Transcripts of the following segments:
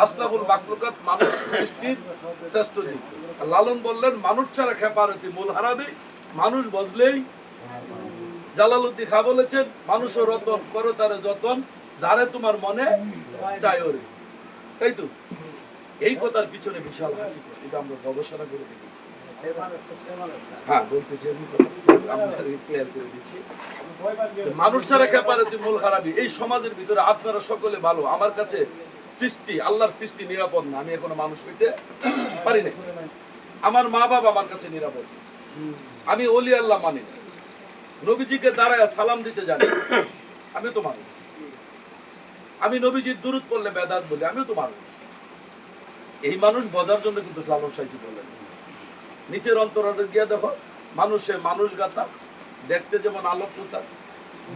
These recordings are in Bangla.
আসলাফুল মাখলুকাত, মানুষ সৃষ্টির শ্রেষ্ঠ জীব। লালন বললেন মানুষ ছাড়া খেপারতি মূল হারাবি, মানুষ বজলেই। জালালউদ্দিন খাঁ বলেছেন মানুষও রতন করো তারে যতন, যারে তোমার মনে চাই ওরে। তাই তো এই কথার পিছনে বিশাল হাকিকত, এটা আমরা গবেষণা করে দেখেছি। হ্যাঁ বলতেছি, আমি ক্লিয়ার করে দিচ্ছি। মানুষ ছাড়া খেপারতি মূল হারাবি। এই সমাজের ভিতরে আপনারা সকলে ভালো, আমার কাছে সৃষ্টি, আল্লাহর সৃষ্টি নিরাপদ না। আমি এখনো মানুষ হইতে পারি না। আমার মা বাবা আমার কাছে নিরাপদ। আমি ওলি আল্লাহ মানি, নবীজিকে দাঁড়ায় সালাম দিতে জানি, আমি তো মানুষ। আমি নবীজির দুরূদ পড়লে বেদাত বলি, আমিও তো মানুষ। এই মানুষ বোঝার জন্য কিন্তু লালন সাইজি বললেন নিচের অন্তরে গিয়ে দেখো, মানুষে মানুষ গাতা, দেখতে যেমন আলোক পোতা,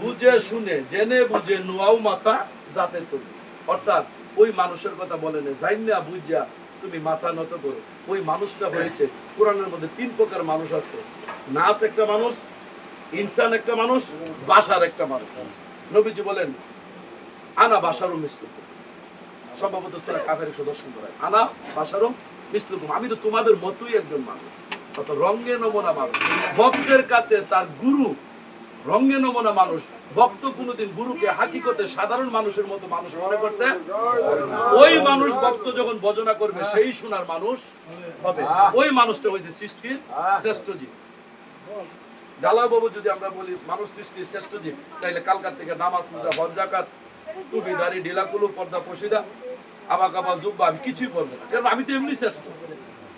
বুঝে শুনে জেনে বুঝে নোয়াও মাথা যাতে তুমি। অর্থাৎ ওই মানুষের কথা বলেন, যাই না বুঝা তুমি মাথা নত করো। ওই মানুষটা হয়েছে, কোরআনের মধ্যে 3 প্রকার মানুষ আছে। নাস একটা মানুষ, ইনসান একটা মানুষ, বাশার একটা মানুষ। নবীজি বলেন আনা বাশারুম মিসলুকুম, সম্ভবত সূরা কাফের 110 নম্বর আয়াত। আনা বাশারুম মিসলুকুম, আমি তো তোমাদের মতোই একজন মানুষ। কত রঙে নমুনা মানুষ। ভক্তের কাছে তার গুরু রঙে নমুনা মানুষ। ভক্ত কোনোদিন গুরুকে হাকিকতে সাধারণ মানুষের মতো মানুষ মনে করতে, ওই মানুষ ভক্ত যখন ভজনা করবে সেই শোনার মানুষ হবে। ওই মানুষটা হয়েছে সৃষ্টির শ্রেষ্ঠ জীব। ডালা বাবু যদি আমরা বলি মানুষ সৃষ্টির শ্রেষ্ঠ জীব, তাইলে কালকার থেকে নামাজ রোজা হজ যাকাত টুপি দাড়ি ঢিলাকুলু পর্দা পশিদা আবাকাবা জুব্বা আমি কিছুই করবো না, কারণ আমি তো এমনি শ্রেষ্ঠ।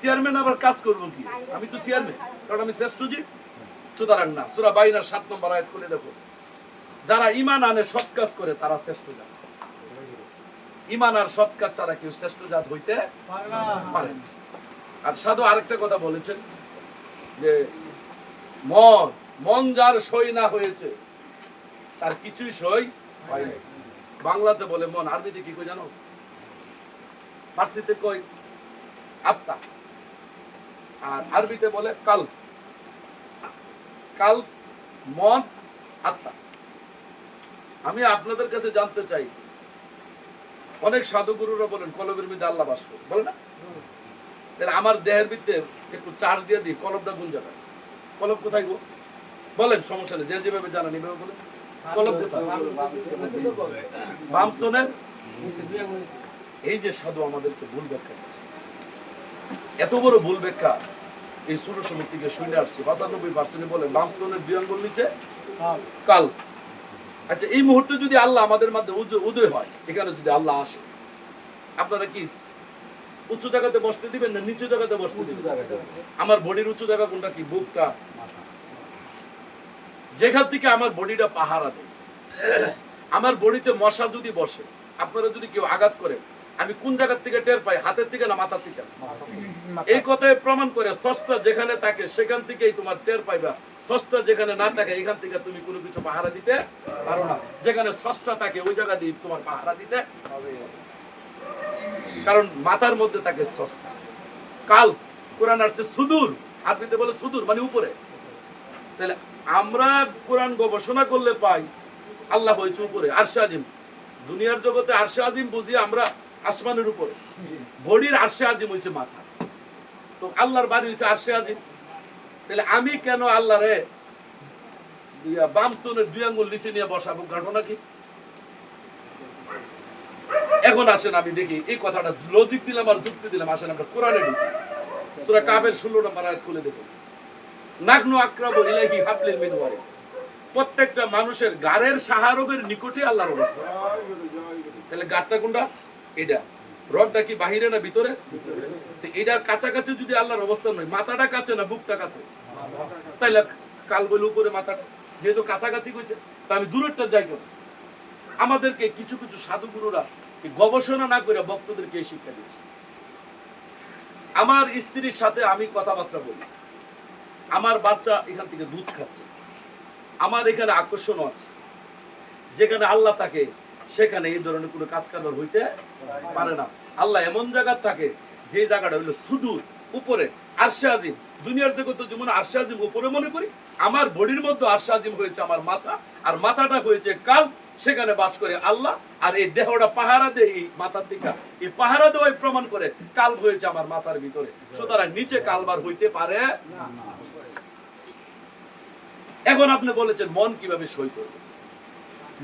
চেয়ারম্যান আবার কাজ করবো কি, আমি তো চেয়ারম্যান, কারণ আমি শ্রেষ্ঠ জীব। সুতরাং না। সূরা বাইনার 7 নম্বর আয়াত খুলে দেখো, যারা ঈমান আনে সৎ কাজ করে তারা শ্রেষ্ঠ জাত। ঈমান আর সৎ কাজ ছাড়া কেউ শ্রেষ্ঠ জাত হইতে পারে না। আর সাধু আরেকটা কথা বলেছেন যে মন যার সই না হয়েছে তার কিছুই সই হয় নাই। বাংলাতে বলে মন, আরবিতে কি কই জানো? ফার্সিতে কই আত্মা, আর আরবিতে বলে কাল। কাল, মন, আত্মা। আমি আপনাদের কাছে জানতে চাই, অনেক সাধুগুরুরা বলেন কলবের মধ্যে আল্লাহ বাস করে, বলে না? তাহলে আমার দেহের ভিতরে একটু চার্জ দিয়ে দিই, কলবটা কোন জায়গায়? কলব কোথায় গো? বলেন, সমস্যা নেই, যে যেভাবে জানেন এভাবে বলেন। কলব কোথায়? বাম স্তনে। এই যে সাধু আমাদেরকে ভুল ব্যাখ্যা দিচ্ছে, এত বড় ভুল ব্যাখ্যা এই সুর সমিতি থেকে শুনে আসছে। 95% বলে বাম স্তনের 2 আঙ্গুল নিচে কাল। আচ্ছা, এই মুহূর্তে যদি আল্লাহ আমাদের মধ্যে উদয় হয়, এখানে যদি আল্লাহ আসে, আপনারা কি উঁচু জায়গাতে বসতে দিবেন না নিচু জায়গাতে বসতে দিবেন? আমার বডির উঁচু জায়গা কোনটা? কি বুকটা? যেখান থেকে আমার বডিটা পাহারা দেয়। আমার বডিতে মশা যদি বসে, আপনারা যদি কেউ আঘাত করেন, আমি কোন জায়গা থেকে টের পাই? হাতের থেকে না মাথার থেকে? এই কথায় প্রমাণ করে স্রষ্টা যেখানে থাকে সেখান থেকেই তোমার টের পাইবা। স্রষ্টা যেখানে না থাকে এখান থেকে তুমি কোনো কিছু পাহারা দিতে পারো না। যেখানে স্রষ্টা থাকে ওই জায়গা দিয়ে তোমার পাহারা দিতে হবে, কারণ মাথার মধ্যে থাকে স্রষ্টা। কাল, কোরআন আসছে সুদূর, আরবিতে বলে সুদূর মানে উপরে। তাহলে আমরা কোরআন গবেষণা করলে পাই আল্লাহ হয়েছে উপরে, আরশে আজিম। দুনিয়ার জগতে আরশে আজিম বুঝি আমরা আসমানের উপরে, বডির আরশে আজিম হয়েছে মাথা। তো আল্লাহর বাড়ি হয়েছে আরশে আজিম। তাহলে আমি কেন আল্লাহ রে বাম স্তনের 2 আঙ্গুল নিচে নিয়ে বসাবো? ঘটনা কি? এখন আসেন আমি দেখি এই কথাটা লজিক দিলাম আর যুক্তি দিলাম। আসেন আমরা কোরআনে ঢুকি। সূরা কাফের 16 নম্বর আয়াত খুলে দেখুন। নাহনু আকরাবু ইলাইহি হাবলিল মিন ওয়ারিদ। প্রত্যেকটা মানুষের গাড়ের সাহারবের নিকটে আল্লাহর অবস্থান। তাহলে গাড়টা কোনটা? এটা। রডটা কি বাহিরে না ভিতরে? তো এটার কাছাকাছি যদি আল্লাহর অবস্থান নয়, মাথাটা কাছে না বুকটা কাছে? তাইলে কাল বলে উপরে মাথাটা, যেহেতু কাছাকাছি কইছে, তা আমি দূরেরটা যাই কেন? আমাদেরকে কিছু কিছু সাধুগুরুরা গবেষণা না করে ভক্তদেরকে এই শিক্ষা দিয়েছে। আমার স্ত্রীর সাথে আমি কথাবার্তা বলি, আমার বাচ্চা এখান থেকে দুধ খাচ্ছে, আমার এখানে আকর্ষণ আছে। যেখানে আল্লাহ থাকে সেখানে এই ধরনের কোনো কাজ কারবার হইতে পারে না। আল্লাহ এমন জায়গা থাকে যে জায়গাটা হইলো সুদূর উপরে, আরশে আজিম। দুনিয়ার জগতে যেমন আরশে আজিম উপরে মনে করি, আমার বডির মধ্যে আরশে আজিম হয়েছে আমার মাথা, আর মাথাটা হয়েছে কাল, সেখানে বাস করে আল্লাহ। আর এই দেহটা পাহারা দেয় এই মাথার দিকে, এই পাহারা দেওয়াই প্রমাণ করে কাল্ব হয়েছে আমার মাথার ভিতরে, সুতরাং নিচে কালবার হইতে পারে না। এখন আপনি বলেছেন মন কিভাবে সই করবে?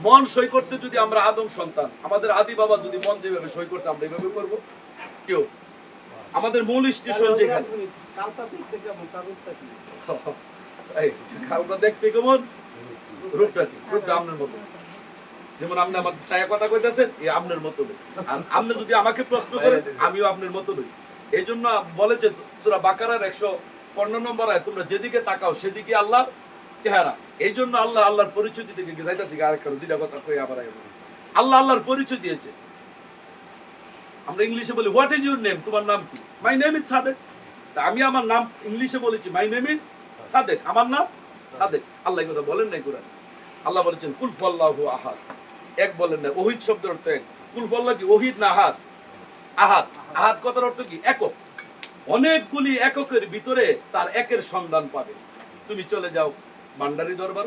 মন সই করতে যদি আমরা আদম সন্তান, আমাদের আদি বাবা যদি মন যেভাবে সই করছে আমরা এইভাবে করবো? কেউ আমাদের মূল স্টেশন যেখানে কালটা দেখতে কেমন, রূপটা কি? রূপটা আপনার মতো, যেমন আপনি আমার ছায়া কথা কইতেছেন এই আপনার মতো নই। আর আপনি যদি আমাকে প্রশ্ন করেন আমিও আপনার মতো নই। এই জন্য বলেছে সূরা বাকারার 115 নম্বর আয়াত, তোমরা যেদিকে তাকাও সেদিকে আল্লাহর চেহারা। এই জন্য আল্লাহ আল্লাহর পরিচয় দিতে গিয়ে যাইতাছি আরেকটা দুইটা কথা কই আবার আল্লাহ আল্লাহর পরিচয় দিয়েছে। আমরা ইংলিশে বলি হোয়াট ইজ ইউর নেম, তোমার নাম কি? My name is Sadek. তা আমি আমার নাম ইংলিশে বলেছি মাই নেম ইজ সাদেক, আমার নাম সাদেক। আল্লাহ এই কথা বলেন নাই কোরআনে। আল্লাহ বলেছেন কুল হুয়াল্লাহু আহাদ, এক বলেন না। ওহিদ শব্দের অর্থ এক। কুল হুয়াল্লাহ কি ওহিদ না আহাদ? আহাদ। আহাদ কথার অর্থ কি? একক। অনেকগুলি এককের ভিতরে তার একের সন্ধান পাবে। তুমি চলে যাও ভান্ডারি দরবার,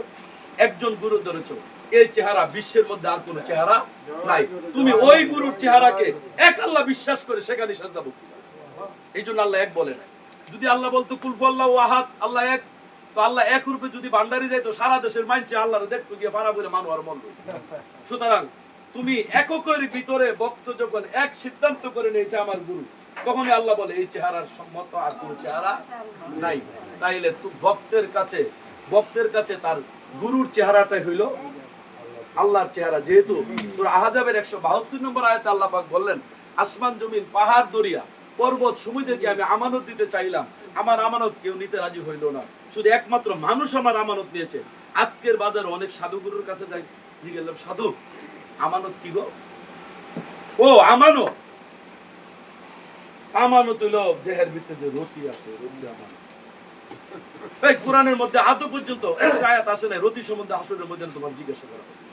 একজন গুরু ধরেছ, এই চেহারা বিশ্বের মধ্যে আর কোন চেহারা নাই, তুমি ওই গুরুর চেহারাকে এক আল্লাহ বিশ্বাস করে সেখানে সাজদা ভক্তি করো। এই জন্য আল্লাহ এক বলে না। যদি আল্লাহ বলতো কুল হুয়াল্লাহু আহাদ, আল্লাহ এক, তো আল্লাহ এক রূপে যদি ভান্ডারি যাইতো সারা দেশের মানুষে আল্লাহর দেখতো গিয়ে পারা বলে মানু আর মন। সুতরাং তুমি এককের ভিতরে ভক্ত যখন এক সিদ্ধান্ত করে নিয়েছে আমার গুরু, তখনই আল্লাহ বলে এই চেহারার সম্মত আর কোন চেহারা নাই। তাইলে ভক্তের কাছে তার গুরুর চেহারাটাই হইল আল্লাহর চেহারা। যেহেতু সূরা আহজাবের 172 নম্বর আয়াতে আল্লাহ পাক বললেন আসমান জমিন পাহাড় দরিয়া পর্বত সমুদ্রকে আমি আমানত দিতে চাইলাম, আমার আমানত কেউ নিতে রাজি হইল না, শুধু একমাত্র মানুষ আমার আমানত নিয়েছে। আজকের বাজারে অনেক সাধু গুরুর কাছে যাই, জিজ্ঞেস সাধু আমানত কি গো? ও আমানত, আমানত হইল দেহের ভিতরে যে রতি আছে, রতি আমানত। এই কোরআনের মধ্যে আদ পর্যন্ত একটা আয়াত আসে নাই রতি সম্বন্ধে হাসরের মধ্যে তোমার জিজ্ঞাসা করা হবে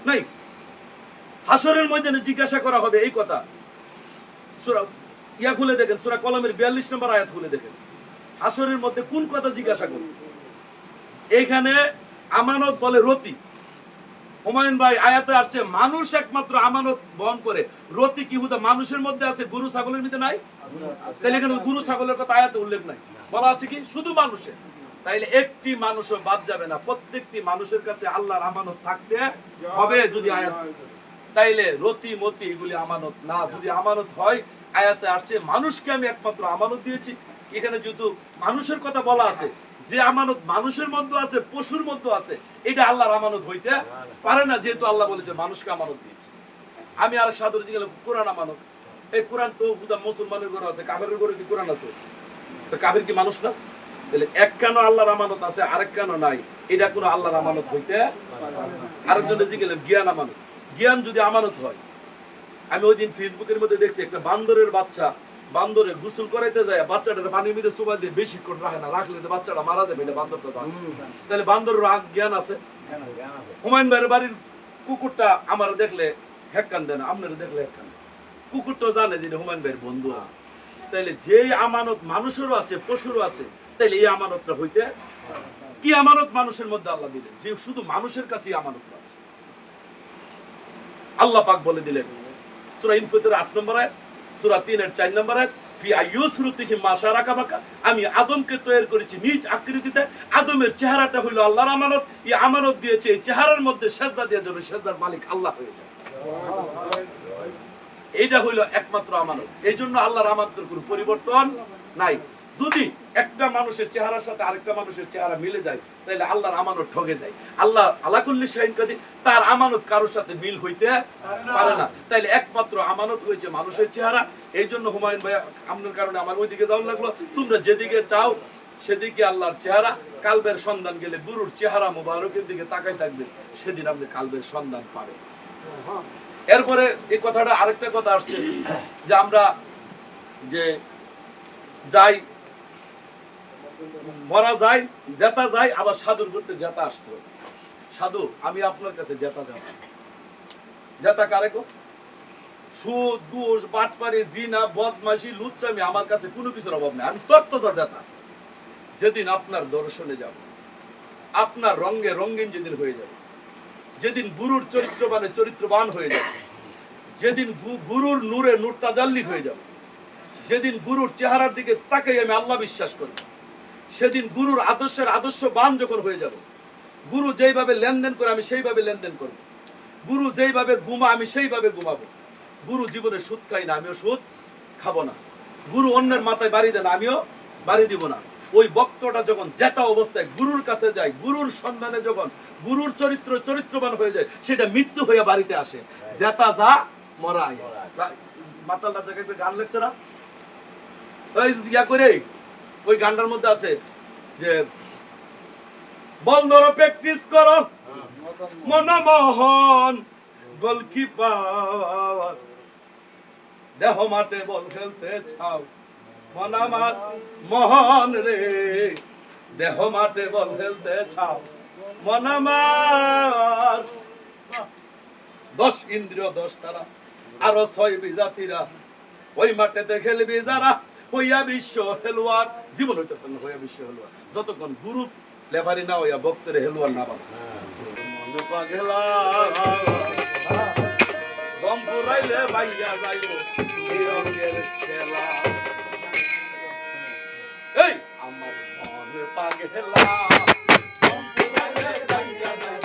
নাই। হাসরের ময়দানে জিজ্ঞাসা করা হবে এই কথা। সূরা ইয়া খুলে দেখেন, সূরা কলমের 42 নম্বর আয়াত খুলে দেখেন, হাসরের মধ্যে কোন কথা জিজ্ঞাসা করবে। এইখানে আমানত বলে রতি। হুমায়ুন ভাই আয়াতে আসছে মানুষ একমাত্র আমানত বহন করে, রতি কি হুদা মানুষের মধ্যে আছে, গরু ছাগলের মধ্যে নাই? তাহলে এখানে গরু ছাগলের কথা আয়াতে উল্লেখ নাই, বলা আছে কি শুধু মানুষের। তাইলে একটি মানুষও বাদ যাবে না, প্রত্যেকটি মানুষের কাছে আল্লাহর আমানত থাকতে হবে। যদি আয়াত, তাইলে রতি মতি এগুলি আমানত না। যদি আমানত হয় আয়াতে আসছে মানুষকে আমি একমাত্র আমানত দিয়েছি। এখানে যেহেতু মানুষের কথা বলা আছে, যে আমানত মানুষের মধ্যে আছে পশুর মধ্যে আছে, এটা আল্লাহর আমানত হইতে পারে না, যেহেতু আল্লাহ বলেছে মানুষকে আমানত দিয়েছি। আমি আর সাধুর জিজ্ঞাসা কোরআন আমানত, এই কোরআন তো মুসলমানের ঘরে আছে, কাফেরের ঘরে কি কোরআন আছে? তো কাফের কি মানুষ না? তাহলে এক কেন আল্লাহর আমানত আছে আরেক কেন নাই, এটা কোনো আল্লাহর আমানত হইতে। আরেকজন জিজ্ঞাসা জ্ঞান আমানত, জ্ঞান যদি আমানত হয়, আমি ওই দিন ফেসবুকের মধ্যে দেখছি একটা বান্দরের বাচ্চা, বান্দরে গোসল করাইতে যায় বাচ্চাটার পানির মধ্যে চুবা দিয়ে বেশিক্ষণ রাখে না, রাখলে যে বাচ্চাটা মারা যাবে, এটা বান্দরটা জানে। তাহলে বান্দরের জ্ঞান আছে। হুমায়ুন ভাইয়ের বাড়ির কুকুরটা আমার দেখলে হেক্কান দেয় না, আপনারা দেখলে হেক্কান, কুকুরটাও জানে যে হুমায়ুন ভাইয়ের বন্ধু। তাইলে যেই আমানত মানুষেরও আছে পশুরও আছে, তাইলে এই আমানতটা হইতে কি আমানত মানুষের মধ্যে আল্লাহ দিলেন যে শুধু মানুষের কাছেই আমানত আছে। আল্লাহ পাক বলে দিলেন সূরা ইনফিতর 8 নম্বর আয়াত, সূরা 3 এর 4 নম্বর আয়াত, ফি আইয়ুসরুতিহি মাশারাকা বাকা, আমি আদমকে তৈরি করেছি নিজ আকৃতিতে, আদমের চেহারাটা হলো আল্লাহর আমানত। এই আমানত দিয়েছে এই চেহারার মধ্যে সেজদা দিয়ে যাবে, সেজদার মালিক আল্লাহ হয়ে যাবে। এইটা হইল একমাত্র আমানত। এই জন্য আল্লাহর আমানতের কোনো পরিবর্তন নাই। যদি একটা মানুষের চেহারার সাথে আরেকটা মানুষের চেহারা মিলে যায়, তাহলে আল্লাহর আমানত ঠকে যায়। আল্লাহ আলা কুল্লি শাইইন কাদির, তার আমানত কারোর সাথে মিল হইতে পারে না। তাইলে একমাত্র আমানত হয়েছে মানুষের চেহারা। এই জন্য হুমায়ুন ভাই আপনার কারণে আমার ওইদিকে যাওয়া লাগলো। তোমরা যেদিকে চাও সেদিকে আল্লাহর চেহারা, কালবের সন্ধান গেলে গুরুর চেহারা মুবারকের দিকে তাকাই থাকবে, সেদিন আপনি কালবের সন্ধান পাবেন। এরপরে এই কথাটা আরেকটা কথা আসছে যে আমরা যে যাই মরা যায়, জেতা যায়, আবার সাধুর করতে জেতা আসতো। সাধু আমি আপনার কাছে জেতা যাব। জেতা কারে গো? সুদ ঘুষ বাটপারি জিনা বদমাশি লুচ্চামি, আমার কাছে কোনো কিছুর অভাব নেই, আমি তত্ত্বটা জেতা। যেদিন আপনার দর্শনে যাব, আপনার রঙে রঙিন যেদিন হয়ে যাবে, যেদিন গুরুর চরিত্রবান হয়ে যাবে, যেদিন গুরুর নূরে নূর তাজাল্লি হয়ে যাবে, যেদিন গুরুর চেহারার দিকে তাকাই আমি আল্লাহ বিশ্বাস করব, সেদিন গুরুর আদর্শবান যখন হয়ে যাব, গুরু যেইভাবে লেনদেন করে আমি সেইভাবে লেনদেন করব, গুরু যেইভাবে আমি সেইভাবে ঘুমাবো। গুরু জীবনে সুদ খাই না, আমিও সুদ খাবো না। গুরু অন্যের মাথায় বাড়ি দেন, আমিও বাড়ি দিব না। ওই বক্তটা যখন যেটা অবস্থায় গুরুর কাছে যায়, গুরুর সন্ধানে যখন গুরুর চরিত্রবান হয়ে যায়, সেটা মৃত্যু হয়ে বাড়িতে আসে। জেতা যা মরাই। মাতালটা জায়গায় গান লেখছে না, ওই ইয়া করে ওই গানটার মধ্যে আছে যে বল ধরো প্র্যাকটিস করো মনমোহন গোলকিপার, দেহ মাঠে বল খেলতে চাও মন আমার মোহন রে, দেহ মাঠে বল খেলতে চাও মন আমার। 10 ইন্দ্রিয় 10 তারা আরো 6 বিজাতিরা, ওই মাঠেতে খেলবি যারা হইয়া বিশ্ব খেলোয়াড়। জীবন হইতে পারল হইয়া বিশ্ব খেলোয়াড় যতক্ষণ গুরু লেভারি না হইয়া ভক্তের খেলোয়াড় না পাবে। মনে পাগলা দম পুরাইলে বাইয়া যাইব এই রঙের খেলা, এই আমার মনে পাগলা দম পুরাইলে বাইয়া যাইব